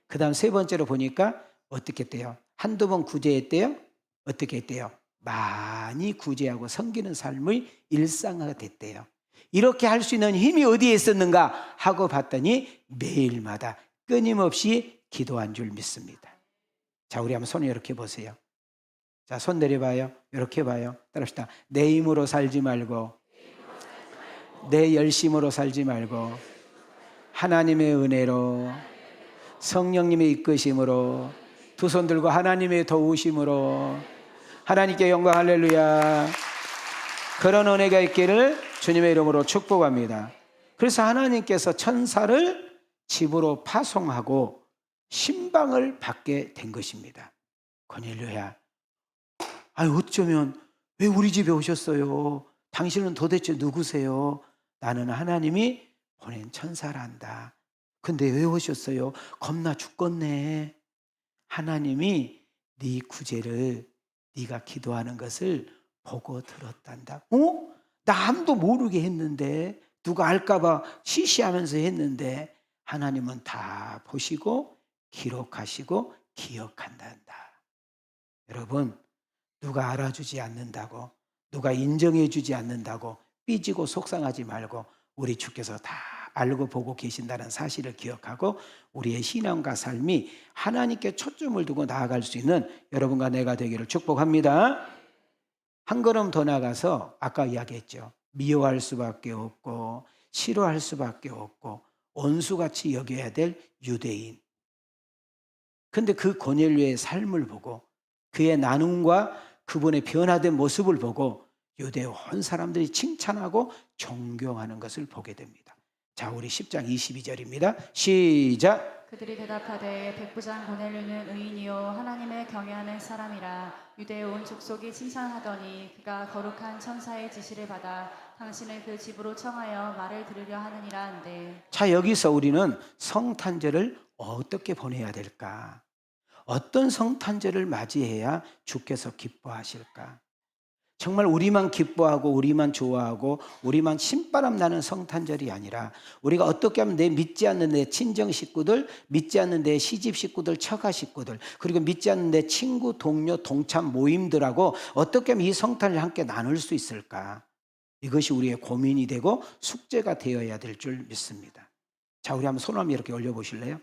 그 다음 3번째로 보니까 어떻게 했대요? 한두 번 구제했대요? 어떻게 했대요? 많이 구제하고 섬기는 삶의 일상화가 됐대요. 이렇게 할 수 있는 힘이 어디에 있었는가 하고 봤더니 매일마다 끊임없이 기도한 줄 믿습니다. 자, 우리 한번 손을 이렇게 보세요. 자, 손 내려봐요. 이렇게 봐요. 따라합시다. 내 힘으로 살지 말고, 내 열심으로 살지 말고, 하나님의 은혜로, 성령님의 이끄심으로, 두 손 들고 하나님의 도우심으로, 하나님께 영광. 할렐루야. 그런 은혜가 있기를 주님의 이름으로 축복합니다. 그래서 하나님께서 천사를 집으로 파송하고 신방을 받게 된 것입니다. 고넬료야, 아니 어쩌면 왜 우리 집에 오셨어요? 당신은 도대체 누구세요? 나는 하나님이 보낸 천사란다. 근데 왜 오셨어요? 겁나 죽겠네. 하나님이 네 구제를, 네가 기도하는 것을 보고 들었단다. 나 아무도 모르게 했는데, 누가 알까봐 시시하면서 했는데 하나님은 다 보시고 기록하시고 기억한단다. 여러분, 누가 알아주지 않는다고, 누가 인정해주지 않는다고 삐지고 속상하지 말고 우리 주께서 다 알고 보고 계신다는 사실을 기억하고 우리의 신앙과 삶이 하나님께 초점을 두고 나아갈 수 있는 여러분과 내가 되기를 축복합니다. 한 걸음 더 나가서 아까 이야기했죠. 미워할 수밖에 없고 싫어할 수밖에 없고 원수같이 여겨야 될 유대인. 근데 그 고넬료의 삶을 보고 그의 나눔과 그분의 변화된 모습을 보고 유대 온 사람들이 칭찬하고 존경하는 것을 보게 됩니다. 자, 우리 10장 22절입니다. 시작. 그들이 대답하되 백부장 고넬료는 의인이요 하나님을 경외하는 사람이라 유대 온 족속이 칭찬하더니 그가 거룩한 천사의 지시를 받아 당신을 그 집으로 청하여 말을 들으려 하느니라 한데. 자, 여기서 우리는 성탄절을 어떻게 보내야 될까? 어떤 성탄절을 맞이해야 주께서 기뻐하실까? 정말 우리만 기뻐하고 우리만 좋아하고 우리만 신바람 나는 성탄절이 아니라 우리가 어떻게 하면 내 믿지 않는 내 친정 식구들, 믿지 않는 내 시집 식구들, 처가 식구들, 그리고 믿지 않는 내 친구, 동료, 동참 모임들하고 어떻게 하면 이 성탄을 함께 나눌 수 있을까? 이것이 우리의 고민이 되고 숙제가 되어야 될 줄 믿습니다. 자, 우리 한번 손 한번 이렇게 올려보실래요?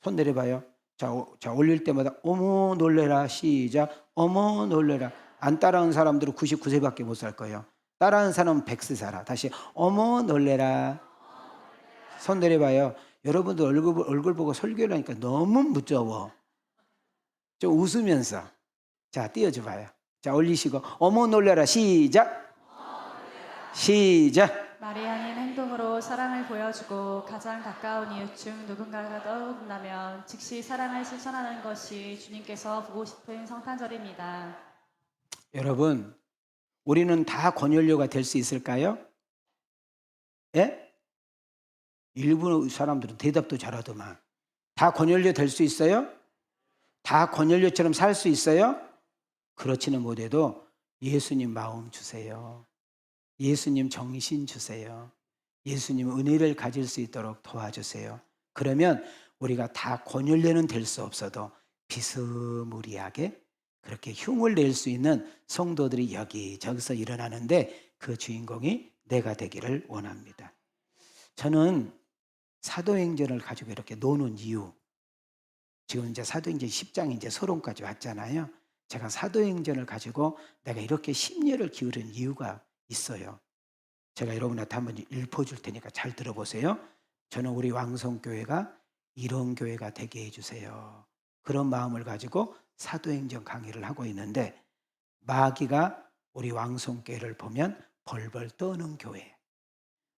손 내려봐요. 자, 올릴 때마다 어머 놀래라. 시작. 어머 놀래라. 안 따라하는 사람들은 99세밖에 못 살 거예요. 따라하는 사람은 100세 살아. 다시 어머 놀래라. 손 내려봐요. 여러분들 얼굴 보고 설교를 하니까 너무 무서워. 좀 웃으면서. 자, 띄워줘 봐요. 자, 올리시고 어머 놀래라. 시작. 시작. 마리아는 행동으로 사랑을 보여주고 가장 가까운 이웃 중 누군가가 떠오른다면 즉시 사랑을 실천하는 것이 주님께서 보고 싶은 성탄절입니다. 여러분, 우리는 다 고넬료가 될 수 있을까요? 예? 일부 사람들은 대답도 잘하더만. 다 고넬료 될 수 있어요? 다 고넬료처럼 살 수 있어요? 그렇지는 못해도 예수님 마음 주세요. 예수님 정신 주세요. 예수님 은혜를 가질 수 있도록 도와주세요. 그러면 우리가 다 고넬료는 될 수 없어도 비스무리하게 그렇게 흉을 낼 수 있는 성도들이 여기저기서 일어나는데 그 주인공이 내가 되기를 원합니다. 저는 사도행전을 가지고 이렇게 노는 이유, 지금 이제 사도행전 10장 이제 서론까지 왔잖아요. 제가 사도행전을 가지고 내가 이렇게 심려를 기울인 이유가 있어요. 제가 여러분한테 한번 읊어줄 테니까 잘 들어보세요. 저는 우리 왕성교회가 이런 교회가 되게 해주세요. 그런 마음을 가지고 사도행전 강의를 하고 있는데 마귀가 우리 왕성교회를 보면 벌벌 떠는 교회,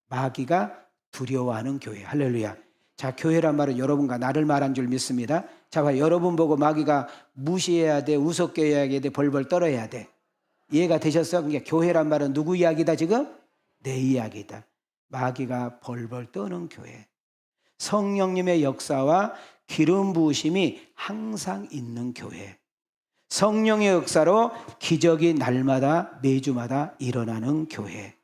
마귀가 두려워하는 교회. 할렐루야. 자, 교회란 말은 여러분과 나를 말한 줄 믿습니다. 자, 봐, 여러분 보고 마귀가 무시해야 돼, 우습게 해야 돼, 벌벌 떨어야 돼. 이해가 되셨어? 그러니까 교회란 말은 누구 이야기다 지금? 내 이야기다. 마귀가 벌벌 떠는 교회. 성령님의 역사와 기름 부으심이 항상 있는 교회. 성령의 역사로 기적이 날마다 매주마다 일어나는 교회.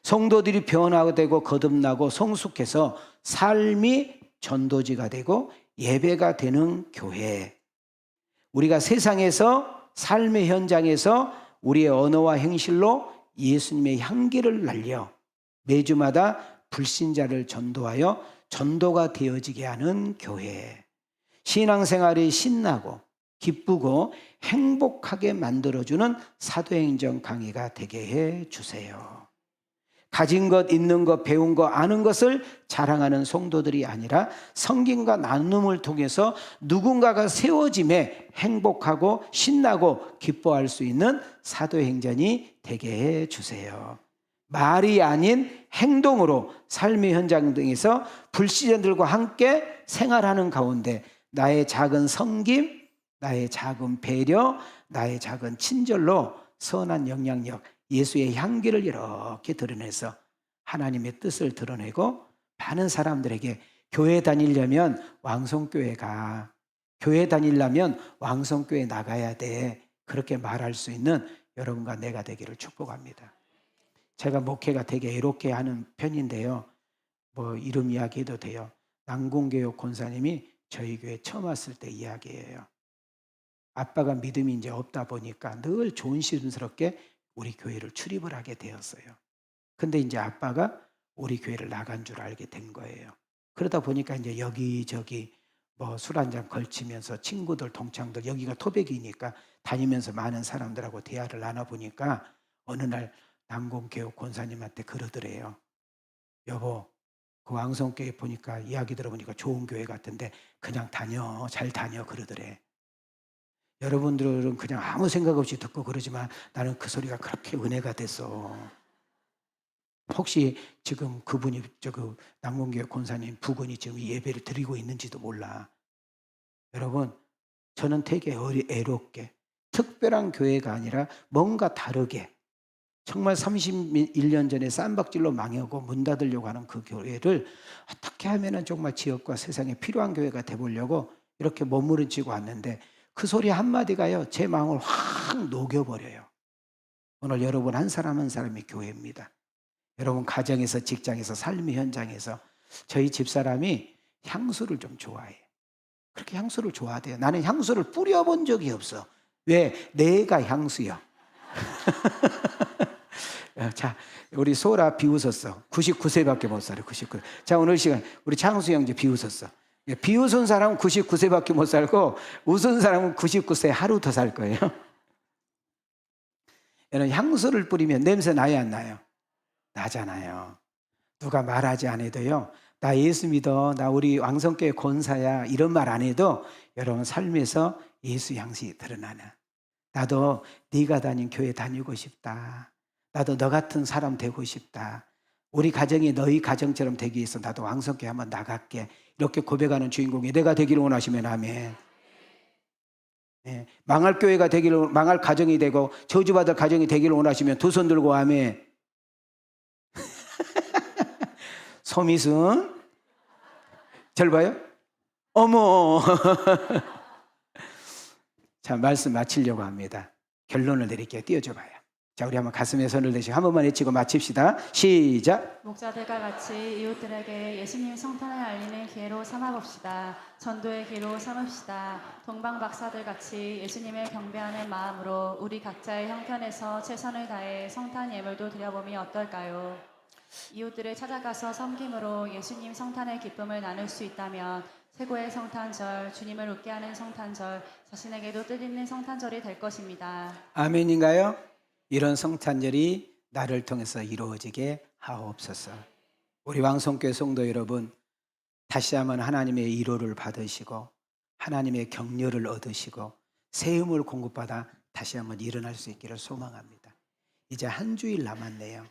성도들이 변화되고 거듭나고 성숙해서 삶이 전도지가 되고 예배가 되는 교회. 우리가 세상에서 삶의 현장에서 우리의 언어와 행실로 예수님의 향기를 날려 매주마다 불신자를 전도하여 전도가 되어지게 하는 교회. 신앙생활이 신나고 기쁘고 행복하게 만들어주는 사도행전 강의가 되게 해 주세요. 가진 것, 있는 것, 배운 것, 아는 것을 자랑하는 성도들이 아니라 성김과 나눔을 통해서 누군가가 세워짐에 행복하고 신나고 기뻐할 수 있는 사도행전이 되게 해 주세요. 말이 아닌 행동으로 삶의 현장 등에서 불신자들과 함께 생활하는 가운데 나의 작은 섬김, 나의 작은 배려, 나의 작은 친절로 선한 영향력, 예수의 향기를 이렇게 드러내서 하나님의 뜻을 드러내고 많은 사람들에게 교회 다니려면 왕성교회가, 교회 다니려면 왕성교회 나가야 돼, 그렇게 말할 수 있는 여러분과 내가 되기를 축복합니다. 제가 목회가 되게 애롭게 하는 편인데요, 뭐 이름 이야기해도 돼요. 남궁교육 권사님이 저희 교회 처음 왔을 때 이야기예요. 아빠가 믿음이 이제 없다 보니까 늘 조심스럽게 우리 교회를 출입을 하게 되었어요. 근데 이제 아빠가 우리 교회를 나간 줄 알게 된 거예요. 그러다 보니까 이제 여기저기 뭐 술 한잔 걸치면서 친구들, 동창들, 여기가 토백이니까 다니면서 많은 사람들하고 대화를 나눠보니까 어느 날 남궁교육 권사님한테 그러더래요. 여보, 그 왕성교회 보니까 이야기 들어보니까 좋은 교회 같은데 그냥 다녀, 잘 다녀, 그러더래. 여러분들은 그냥 아무 생각 없이 듣고 그러지만 나는 그 소리가 그렇게 은혜가 됐어. 혹시 지금 그분이 그 남궁교회 권사님 부근이 지금 이 예배를 드리고 있는지도 몰라. 여러분, 저는 되게 애롭게 특별한 교회가 아니라 뭔가 다르게, 정말 31년 전에 쌈박질로 망하고 문 닫으려고 하는 그 교회를 어떻게 하면 정말 지역과 세상에 필요한 교회가 돼보려고 이렇게 몸부림치고 왔는데 그 소리 한마디가요, 제 마음을 확 녹여버려요. 오늘 여러분 한 사람 한 사람이 교회입니다. 여러분 가정에서, 직장에서, 삶의 현장에서 저희 집사람이 향수를 좀 좋아해. 그렇게 향수를 좋아해요. 나는 향수를 뿌려본 적이 없어. 왜? 내가 향수야. 자, 우리 소라 비웃었어. 99세밖에 못 살아. 99. 자, 오늘 시간 우리 창수 형제 비웃었어. 비웃은 사람은 99세밖에 못 살고 웃은 사람은 99세 하루 더 살 거예요. 여러분, 향수를 뿌리면 냄새 나요, 안 나요? 나잖아요. 누가 말하지 않아도요, 나 예수 믿어, 나 우리 왕성교회 권사야, 이런 말 안 해도 여러분 삶에서 예수 향수 드러나나. 나도 네가 다닌 교회 다니고 싶다. 나도 너 같은 사람 되고 싶다. 우리 가정이 너희 가정처럼 되기 위해서 나도 왕성교회 한번 나갈게. 이렇게 고백하는 주인공이 내가 되기를 원하시면 아멘. 예, 망할 교회가 되기를, 망할 가정이 되고 저주받을 가정이 되기를 원하시면 두 손 들고 아멘. 소미순 절 봐요? 어머. 자, 말씀 마치려고 합니다. 결론을 내릴게요. 띄워줘 봐요. 자, 우리 한번 가슴에 손을 대시고 한 번만 외치고 마칩시다. 시작. 목자들과 같이 이웃들에게 예수님 성탄을 알리는 기회로 삼아봅시다. 전도의 기회로 삼읍시다. 동방 박사들 같이 예수님을 경배하는 마음으로 우리 각자의 형편에서 최선을 다해 성탄 예물도 드려보면 어떨까요? 이웃들을 찾아가서 섬김으로 예수님 성탄의 기쁨을 나눌 수 있다면 최고의 성탄절, 주님을 웃게 하는 성탄절, 자신에게도 뜻있는 성탄절이 될 것입니다. 아멘인가요? 이런 성탄절이 나를 통해서 이루어지게 하옵소서. 우리 왕성교회 성도 여러분, 다시 한번 하나님의 위로를 받으시고 하나님의 격려를 얻으시고 새 힘을 공급받아 다시 한번 일어날 수 있기를 소망합니다. 이제 한 주일 남았네요.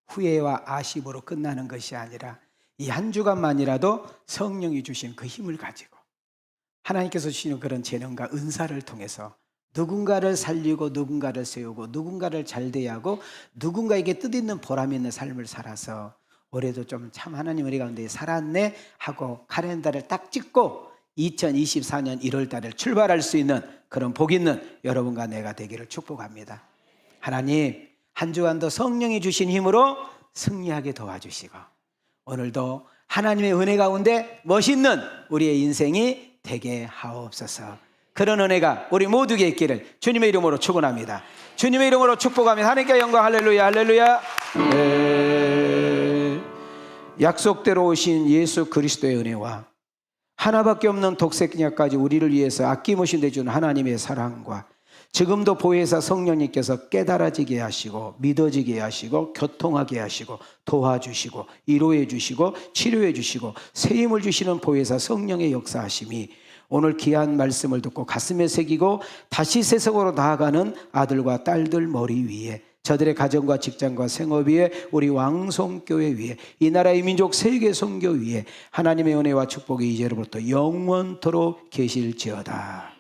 후회와 아쉬움으로 끝나는 것이 아니라 이 한 주간만이라도 성령이 주신 그 힘을 가지고 하나님께서 주시는 그런 재능과 은사를 통해서 누군가를 살리고 누군가를 세우고 누군가를 잘 대하고 누군가에게 뜻있는 보람 있는 삶을 살아서 올해도 좀 참 하나님 우리 가운데 살았네 하고 카렌다를 딱 찍고 2024년 1월 달을 출발할 수 있는 그런 복 있는 여러분과 내가 되기를 축복합니다. 하나님, 한 주간도 성령이 주신 힘으로 승리하게 도와주시고 오늘도 하나님의 은혜 가운데 멋있는 우리의 인생이 되게 하옵소서. 그런 은혜가 우리 모두에게 있기를 주님의 이름으로 축원합니다. 주님의 이름으로 축복합니다. 하나님께 영광. 할렐루야, 할렐루야. 약속대로 오신 예수 그리스도의 은혜와 하나밖에 없는 독생자까지 우리를 위해서 아낌없이 내준 하나님의 사랑과 지금도 보혜사 성령님께서 깨달아지게 하시고 믿어지게 하시고 교통하게 하시고 도와주시고 위로해 주시고 치료해 주시고 새 힘을 주시는 보혜사 성령의 역사하심이 오늘 귀한 말씀을 듣고 가슴에 새기고 다시 세상으로 나아가는 아들과 딸들 머리 위에 저들의 가정과 직장과 생업 위에, 우리 왕성교회 위에, 이 나라의 민족 세계 선교 위에 하나님의 은혜와 축복이 이제로부터 영원토록 계실지어다.